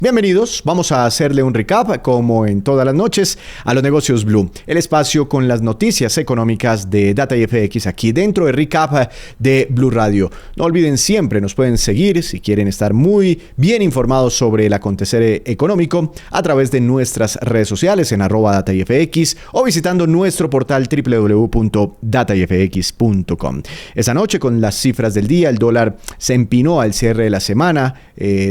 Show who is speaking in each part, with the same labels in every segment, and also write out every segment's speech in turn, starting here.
Speaker 1: Bienvenidos, vamos a hacerle un recap, como en todas las noches, a los negocios Blue, el espacio con las noticias económicas de Data y FX aquí dentro del recap de Blue Radio. No olviden, siempre nos pueden seguir si quieren estar muy bien informados sobre el acontecer económico a través de nuestras redes sociales en @datayfx o visitando nuestro portal www.datayfx.com. Esa noche, con las cifras del día, el dólar se empinó al cierre de la semana.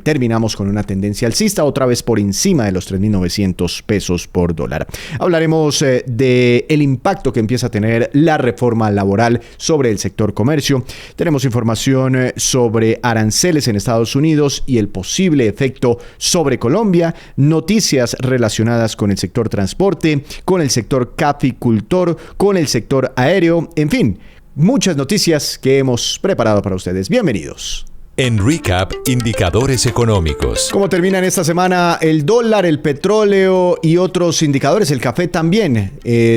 Speaker 1: Terminamos con una tendencia alcista, otra vez por encima de los 3.900 pesos por dólar. Hablaremos del impacto que empieza a tener la reforma laboral sobre el sector comercio. Tenemos información sobre aranceles en Estados Unidos y el posible efecto sobre Colombia, noticias relacionadas con el sector transporte, con el sector caficultor, con el sector aéreo, en fin, muchas noticias que hemos preparado para ustedes. Bienvenidos.
Speaker 2: En Recap, indicadores económicos.
Speaker 1: ¿Cómo terminan esta semana el dólar, el petróleo y otros indicadores? El café también.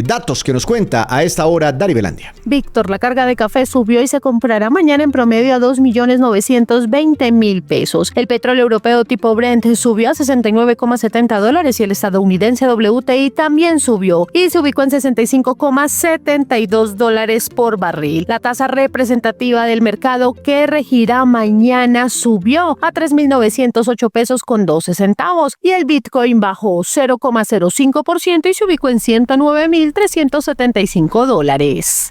Speaker 1: Datos que nos cuenta a esta hora Dari Belandia.
Speaker 3: Víctor, la carga de café subió y se comprará mañana en promedio a $2.920.000 pesos. El petróleo europeo tipo Brent subió a $69,70 y el estadounidense WTI también subió y se ubicó en $65,72 por barril. La tasa representativa del mercado que regirá mañana subió a $3.908.12 y el Bitcoin bajó 0,05% y se ubicó en $109.375.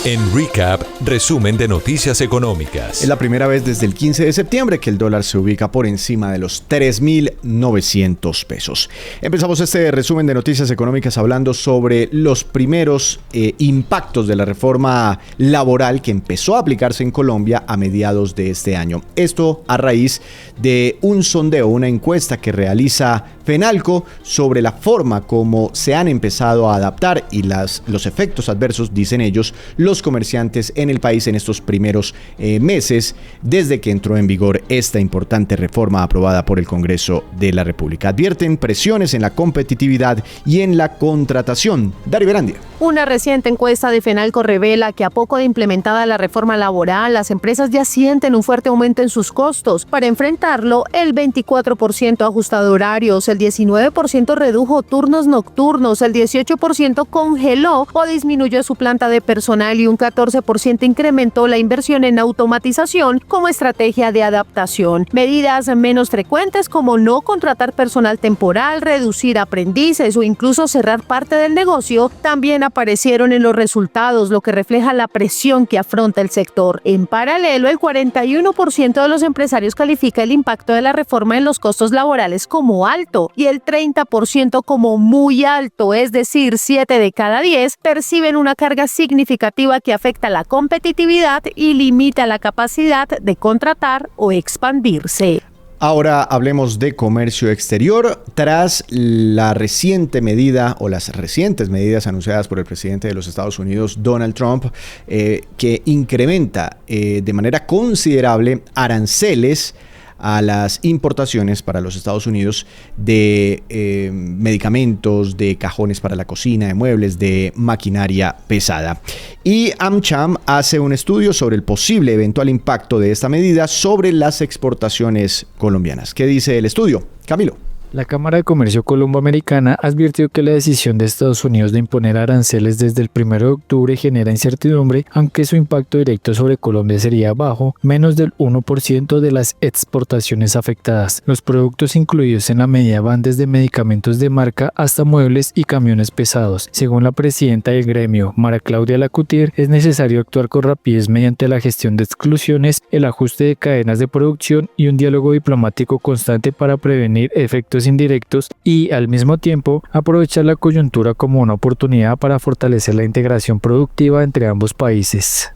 Speaker 2: En Recap, resumen de noticias económicas.
Speaker 1: Es la primera vez desde el 15 de septiembre que el dólar se ubica por encima de los 3.900 pesos. Empezamos este resumen de noticias económicas hablando sobre los primeros impactos de la reforma laboral que empezó a aplicarse en Colombia a mediados de este año. Esto a raíz de un sondeo, una encuesta que realiza Fenalco sobre la forma como se han empezado a adaptar y los efectos adversos, dicen ellos, los comerciantes en el país en estos primeros meses desde que entró en vigor esta importante reforma aprobada por el Congreso de la República. Advierten presiones en la competitividad y en la contratación. Dari Belandia.
Speaker 3: Una reciente encuesta de Fenalco revela que a poco de implementada la reforma laboral, las empresas ya sienten un fuerte aumento en sus costos. Para enfrentarlo, el 24% ajustó horarios, el 19% redujo turnos nocturnos, el 18% congeló o disminuyó su planta de personal y un 14% incrementó la inversión en automatización como estrategia de adaptación. Medidas menos frecuentes como no contratar personal temporal, reducir aprendices o incluso cerrar parte del negocio también aparecieron en los resultados, lo que refleja la presión que afronta el sector. En paralelo, el 41% de los empresarios califica el impacto de la reforma en los costos laborales como alto y el 30% como muy alto, es decir, 7 de cada 10 perciben una carga significativa que afecta la competitividad y limita la capacidad de contratar o expandirse.
Speaker 1: Ahora hablemos de comercio exterior. Tras la reciente medida o las recientes medidas anunciadas por el presidente de los Estados Unidos, Donald Trump, que incrementa de manera considerable aranceles a las importaciones para los Estados Unidos de medicamentos, de cajones para la cocina, de muebles, de maquinaria pesada. Y AmCham hace un estudio sobre el posible eventual impacto de esta medida sobre las exportaciones colombianas. ¿Qué dice el estudio? Camilo.
Speaker 4: La Cámara de Comercio Colombo-Americana advirtió que la decisión de Estados Unidos de imponer aranceles desde el 1 de octubre genera incertidumbre, aunque su impacto directo sobre Colombia sería bajo, menos del 1% de las exportaciones afectadas. Los productos incluidos en la medida van desde medicamentos de marca hasta muebles y camiones pesados. Según la presidenta del gremio, Mara Claudia Lacutier, es necesario actuar con rapidez mediante la gestión de exclusiones, el ajuste de cadenas de producción y un diálogo diplomático constante para prevenir efectos indirectos y, al mismo tiempo, aprovechar la coyuntura como una oportunidad para fortalecer la integración productiva entre ambos países.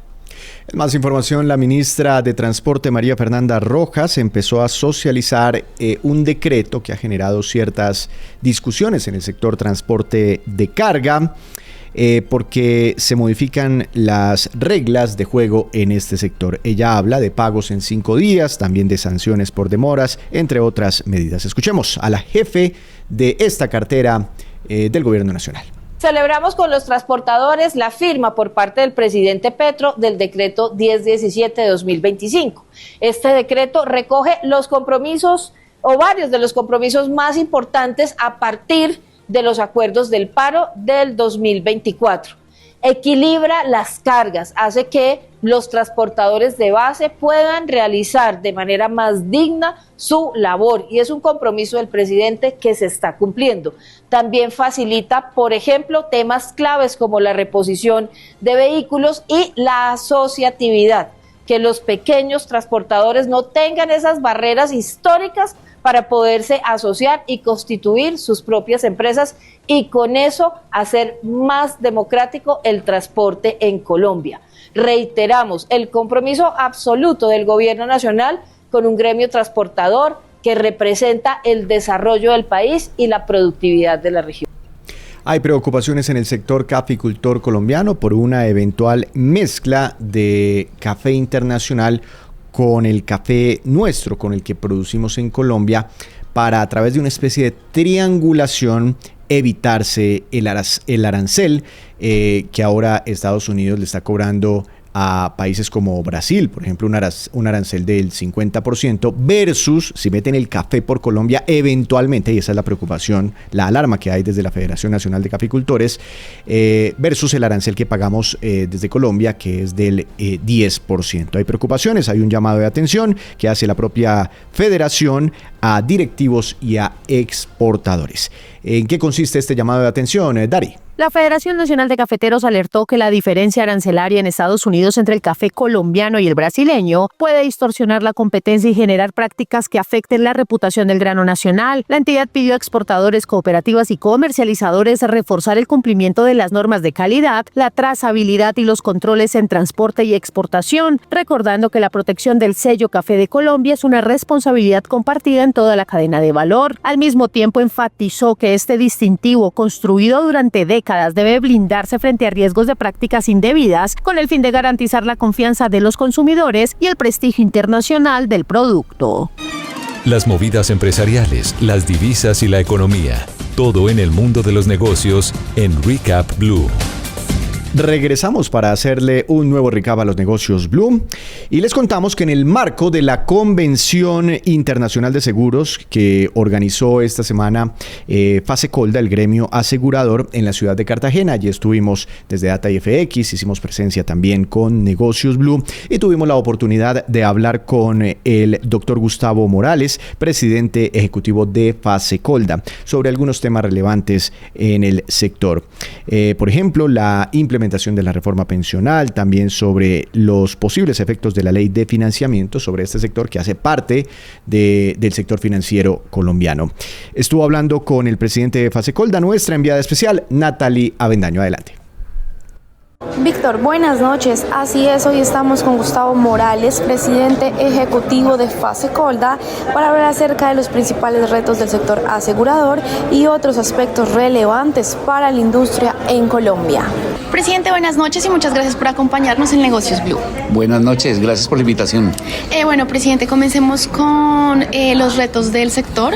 Speaker 1: En más información, la ministra de Transporte, María Fernanda Rojas, empezó a socializar un decreto que ha generado ciertas discusiones en el sector transporte de carga. Porque se modifican las reglas de juego en este sector. Ella habla de pagos en 5 días, también de sanciones por demoras, entre otras medidas. Escuchemos a la jefe de esta cartera del Gobierno Nacional.
Speaker 5: Celebramos con los transportadores la firma por parte del presidente Petro del decreto 1017 de 2025. Este decreto recoge los compromisos o varios de los compromisos más importantes a partir de los acuerdos del paro del 2024. Equilibra las cargas, hace que los transportadores de base puedan realizar de manera más digna su labor, y es un compromiso del presidente que se está cumpliendo. También facilita, por ejemplo, temas claves como la reposición de vehículos y la asociatividad, que los pequeños transportadores no tengan esas barreras históricas para poderse asociar y constituir sus propias empresas, y con eso hacer más democrático el transporte en Colombia. Reiteramos el compromiso absoluto del gobierno nacional con un gremio transportador que representa el desarrollo del país y la productividad de la región.
Speaker 1: Hay preocupaciones en el sector caficultor colombiano por una eventual mezcla de café internacional con el café nuestro, con el que producimos en Colombia, para, a través de una especie de triangulación, evitarse el arancel que ahora Estados Unidos le está cobrando a países como Brasil, por ejemplo, un arancel del 50%, versus si meten el café por Colombia eventualmente, y esa es la preocupación, la alarma que hay desde la Federación Nacional de Caficultores, versus el arancel que pagamos desde Colombia, que es del 10%. Hay preocupaciones, hay un llamado de atención que hace la propia federación a directivos y a exportadores. ¿En qué consiste este llamado de atención, Dari?
Speaker 3: La Federación Nacional de Cafeteros alertó que la diferencia arancelaria en Estados Unidos entre el café colombiano y el brasileño puede distorsionar la competencia y generar prácticas que afecten la reputación del grano nacional. La entidad pidió a exportadores, cooperativas y comercializadores reforzar el cumplimiento de las normas de calidad, la trazabilidad y los controles en transporte y exportación, recordando que la protección del sello Café de Colombia es una responsabilidad compartida en toda la cadena de valor. Al mismo tiempo, enfatizó que este distintivo, construido durante décadas, debe blindarse frente a riesgos de prácticas indebidas con el fin de garantizar la confianza de los consumidores y el prestigio internacional del producto.
Speaker 2: Las movidas empresariales, las divisas y la economía. Todo en el mundo de los negocios en Recap Blue.
Speaker 1: Regresamos para hacerle un nuevo recap a los negocios Blue y les contamos que en el marco de la Convención Internacional de Seguros que organizó esta semana Fasecolda, el gremio asegurador, en la ciudad de Cartagena. Allí estuvimos desde Data y FX, hicimos presencia también con Negocios Blue y tuvimos la oportunidad de hablar con el doctor Gustavo Morales, presidente ejecutivo de Fasecolda, sobre algunos temas relevantes en el sector. Por ejemplo, la implementación de la reforma pensional, también sobre los posibles efectos de la ley de financiamiento sobre este sector que hace parte del sector financiero colombiano. Estuvo hablando con el presidente de Fasecolda, nuestra enviada especial, Natalie Avendaño. Adelante.
Speaker 6: Víctor, buenas noches. Así es, hoy estamos con Gustavo Morales, presidente ejecutivo de Fasecolda, para hablar acerca de los principales retos del sector asegurador y otros aspectos relevantes para la industria en Colombia.
Speaker 7: Presidente, buenas noches y muchas gracias por acompañarnos en Negocios Blue.
Speaker 8: Buenas noches, gracias por la invitación.
Speaker 7: Bueno, presidente, comencemos con los retos del sector.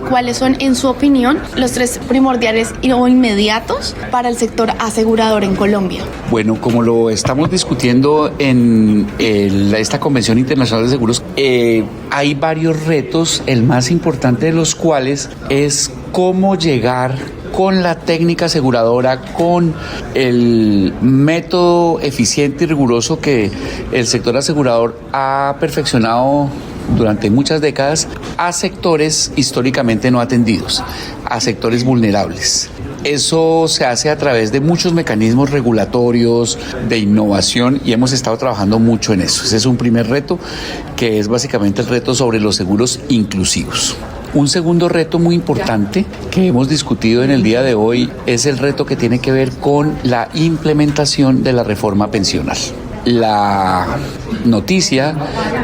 Speaker 7: ¿Cuáles son, en su opinión, los tres primordiales o inmediatos para el sector asegurador en Colombia?
Speaker 8: Bueno, como lo estamos discutiendo en esta Convención Internacional de Seguros, hay varios retos, el más importante de los cuales es cómo llegar con la técnica aseguradora, con el método eficiente y riguroso que el sector asegurador ha perfeccionado durante muchas décadas, a sectores históricamente no atendidos, a sectores vulnerables. Eso se hace a través de muchos mecanismos regulatorios, de innovación, y hemos estado trabajando mucho en eso. Ese es un primer reto, que es básicamente el reto sobre los seguros inclusivos. Un segundo reto muy importante que hemos discutido en el día de hoy es el reto que tiene que ver con la implementación de la reforma pensional. La noticia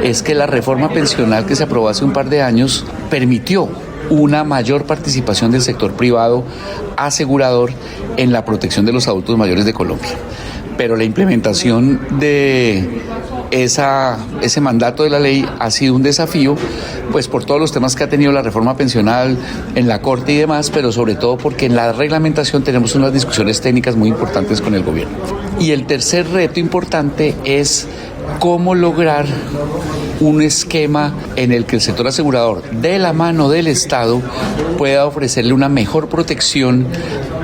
Speaker 8: es que la reforma pensional que se aprobó hace un par de años permitió una mayor participación del sector privado asegurador en la protección de los adultos mayores de Colombia. Pero la implementación de ese mandato de la ley ha sido un desafío, pues por todos los temas que ha tenido la reforma pensional en la Corte y demás, pero sobre todo porque en la reglamentación tenemos unas discusiones técnicas muy importantes con el gobierno. Y el tercer reto importante es cómo lograr un esquema en el que el sector asegurador, de la mano del Estado, pueda ofrecerle una mejor protección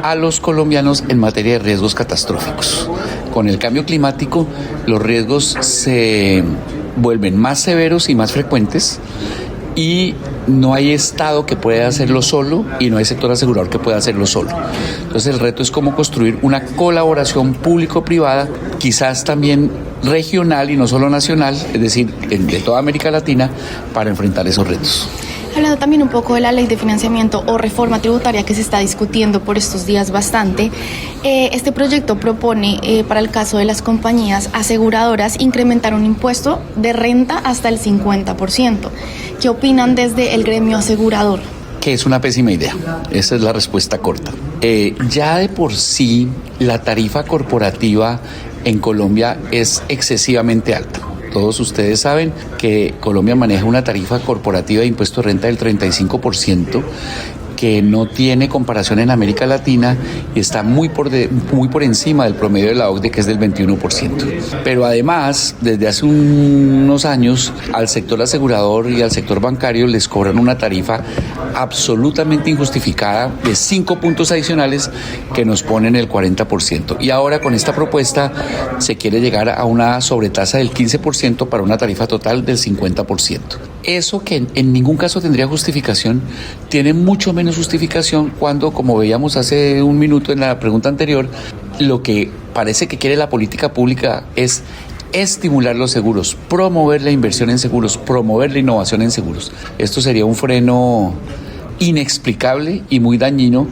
Speaker 8: a los colombianos en materia de riesgos catastróficos. Con el cambio climático, los riesgos se vuelven más severos y más frecuentes, y no hay Estado que pueda hacerlo solo y no hay sector asegurador que pueda hacerlo solo. Entonces el reto es cómo construir una colaboración público-privada, quizás también regional y no solo nacional, es decir, de toda América Latina, para enfrentar esos retos.
Speaker 7: Hablando también un poco de la ley de financiamiento o reforma tributaria que se está discutiendo por estos días bastante, este proyecto propone para el caso de las compañías aseguradoras incrementar un impuesto de renta hasta el 50%. ¿Qué opinan desde el gremio asegurador?
Speaker 8: Que es una pésima idea, esa es la respuesta corta. Ya de por sí la tarifa corporativa en Colombia es excesivamente alta. Todos ustedes saben que Colombia maneja una tarifa corporativa de impuesto de renta del 35%, que no tiene comparación en América Latina y está muy por encima del promedio de la OCDE, que es del 21%. Pero además, desde hace unos años, al sector asegurador y al sector bancario les cobran una tarifa absolutamente injustificada de 5 puntos adicionales que nos ponen el 40%. Y ahora con esta propuesta se quiere llegar a una sobretasa del 15% para una tarifa total del 50%. Eso, que en ningún caso tendría justificación, tiene mucho menos justificación cuando, como veíamos hace un minuto en la pregunta anterior, lo que parece que quiere la política pública es estimular los seguros, promover la inversión en seguros, promover la innovación en seguros. Esto sería un freno inexplicable y muy dañino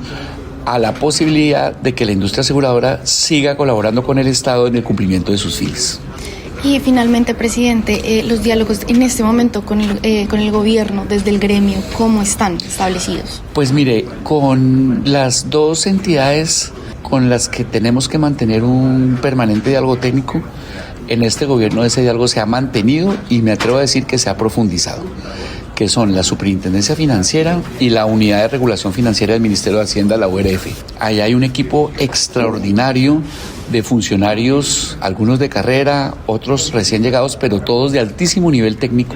Speaker 8: a la posibilidad de que la industria aseguradora siga colaborando con el Estado en el cumplimiento de sus fines.
Speaker 7: Y finalmente, presidente, los diálogos en este momento con el gobierno desde el gremio, ¿cómo están establecidos?
Speaker 8: Pues mire, con las dos entidades con las que tenemos que mantener un permanente diálogo técnico, en este gobierno ese diálogo se ha mantenido y me atrevo a decir que se ha profundizado, que son la Superintendencia Financiera y la Unidad de Regulación Financiera del Ministerio de Hacienda, la URF. Ahí hay un equipo extraordinario de funcionarios, algunos de carrera, otros recién llegados, pero todos de altísimo nivel técnico.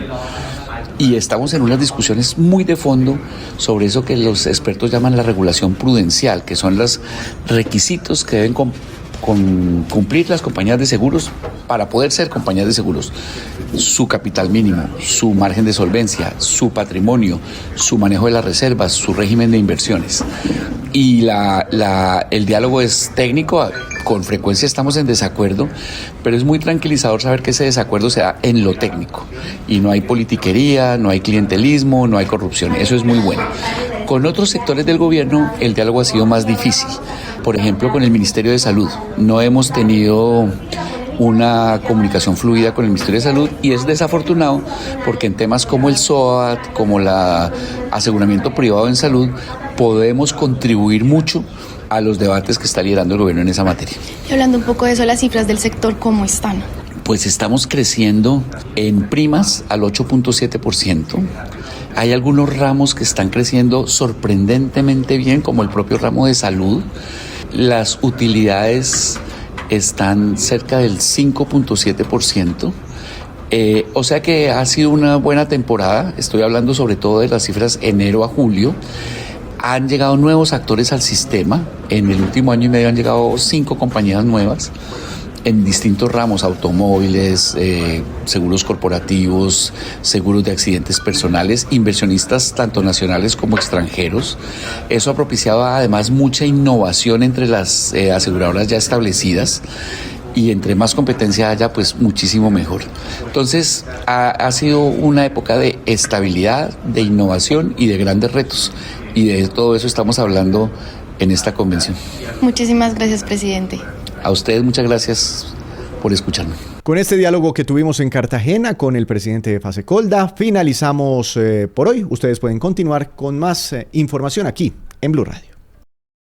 Speaker 8: Y estamos en unas discusiones muy de fondo sobre eso que los expertos llaman la regulación prudencial, que son los requisitos que deben cumplir las compañías de seguros para poder ser compañías de seguros. Su capital mínimo, su margen de solvencia, su patrimonio, su manejo de las reservas, su régimen de inversiones. Y el diálogo es técnico, con frecuencia estamos en desacuerdo, pero es muy tranquilizador saber que ese desacuerdo se da en lo técnico y no hay politiquería, no hay clientelismo, no hay corrupción. Eso es muy bueno. Con otros sectores del gobierno el diálogo ha sido más difícil. Por ejemplo, con el Ministerio de Salud no hemos tenido una comunicación fluida con el Ministerio de Salud y es desafortunado porque en temas como el SOAT, como el aseguramiento privado en salud, podemos contribuir mucho a los debates que está liderando el gobierno en esa materia.
Speaker 7: Y hablando un poco de eso, las cifras del sector, ¿cómo están?
Speaker 8: Pues estamos creciendo en primas al 8.7%. Hay algunos ramos que están creciendo sorprendentemente bien, como el propio ramo de salud. Las utilidades están cerca del 5.7%. O sea que ha sido una buena temporada. Estoy hablando sobre todo de las cifras enero a julio. Han llegado nuevos actores al sistema. En el último año y medio han llegado 5 compañías nuevas en distintos ramos: automóviles, seguros corporativos, seguros de accidentes personales, inversionistas tanto nacionales como extranjeros. Eso ha propiciado además mucha innovación entre las aseguradoras ya establecidas. Y entre más competencia haya, pues muchísimo mejor. Entonces, ha sido una época de estabilidad, de innovación y de grandes retos. Y de todo eso estamos hablando en esta convención.
Speaker 7: Muchísimas gracias, presidente.
Speaker 8: A ustedes muchas gracias por escucharme.
Speaker 1: Con este diálogo que tuvimos en Cartagena con el presidente de Fasecolda, finalizamos por hoy. Ustedes pueden continuar con más información aquí en Blue Radio.